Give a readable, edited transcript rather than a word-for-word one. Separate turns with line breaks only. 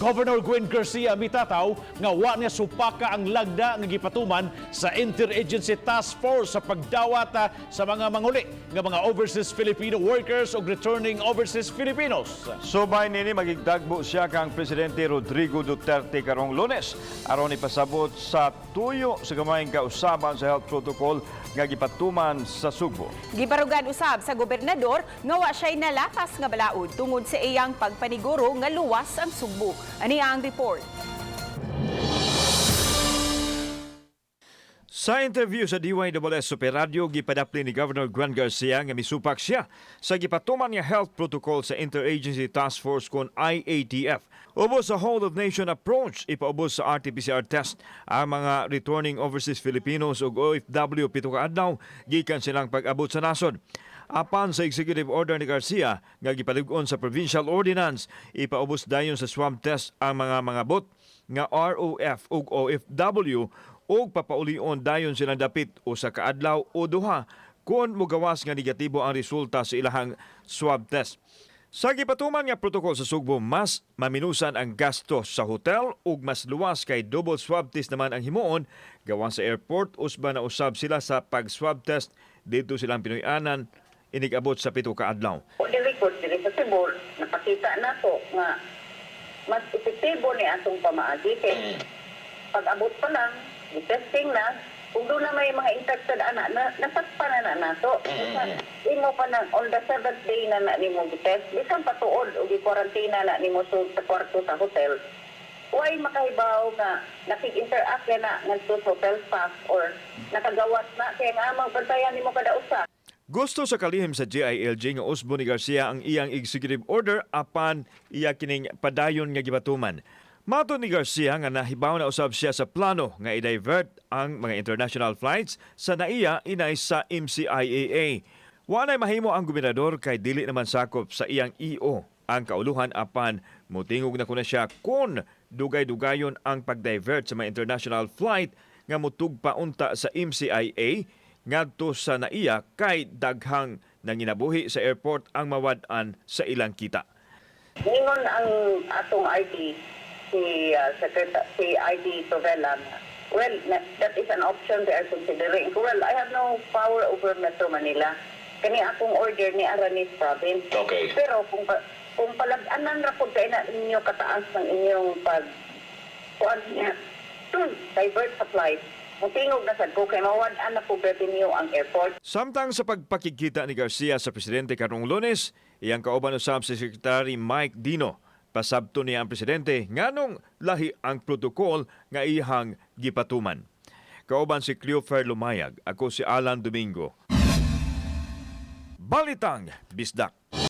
Governor Gwen Garcia mitataw nga wa niya supaka ang lagda nga gipatuman sa Interagency Task Force sa pagdawat sa mga manguli nga mga overseas Filipino workers o returning overseas Filipinos.
Subay nini magigdagbo siya kang Presidente Rodrigo Duterte karong Lunes aron ipasabot sa tuyo sa gamayng kausaban sa health protocol nga gipatuman sa Subo.
Gibarugan usab sa gobernador nga wa siya'y nalapas nga balaod tungod sa iyang pagpaniguro nga luwas ang Subo. Ani ang report.
Sa interview sa DYWS Super Radio, gipadapli ni Governor Gwen Garcia nga misupak siya sa gipatuman nga health protocol sa Interagency Task Force kon IATF. Ubos sa whole of nation approach, ipaubos sa RT-PCR test ang mga returning overseas Filipinos ug OFW pito ka adlaw gikan silang pag-abot sa nasod. Apan sa executive order ni Garcia nga gipalig-on sa provincial ordinance, ipaubos dayon sa swab test ang mga bot nga ROF ug OFW ug papaulion dayon silang dapit o sa kaadlaw o duha kung mugawas nga negatibo ang resulta sa ilahang swab test. Sa gipatuman nga protokol sa Sugbo, mas maminusan ang gasto sa hotel ug mas luwas kay double swab test naman ang himuon gawan sa airport usba na usab sila sa pag-swab test dito silang Pinoyanan inigabot sa pito ka adlaw.
Kung record diri sa Cebu, napakita na to nga mas epektibo ni atong pamaagi kay pag-abot pa lang, i-testing na, kung doon na may mga infected anak, nasakpa na nato. Imo pa na, on the 7th day na nimo gitest, bisan patuod o gi-quarantine na nimo sa kwarto sa hotel, why makahibaw nga nakik-interact na ngadto sa hotel staff or nakagawas na, kaya nga magbantayan nimo kada usa.
Gusto sa kalihim sa GILG nga usbo ni Garcia ang iyang executive order apan iya kining padayon nga gibatuman. Mato ni Garcia nga nahibaw na usab siya sa plano nga i-divert ang mga international flights sa naiya inay sa MCIAA. Wanay mahimo ang gobernador kay dili naman sakop sa iyang EO ang kauluhan apan mutingog na kuna siya kung dugay-dugayon ang pag-divert sa mga international flight nga mutugpa unta sa MCIA ngadto sa naiya kay daghang nanginabuhi sa airport ang mawad-an sa ilang kita.
Ningon ang atong ID, si ID Tovela, well, that is an option they are considering. Well, I have no power over Metro Manila. Kani akong order ni Aranis Province.
Okay.
Pero kung palag-anan ra pud kay na inyo kataas ng inyong kuan niya, divert sa flight. Mutingog na sad ko kay mawad-an na po revenue ang airport.
Samtang sa pagpakikita ni Garcia sa presidente karong Lunes, iyang kauban usab si Secretary Mike Dino. Pasabto niya ang presidente nganong lahi ang protokol nga iyang gipatuman. Kauban si Cleofer Lumayag, ako si Alan Domingo. Balitang Bisdak.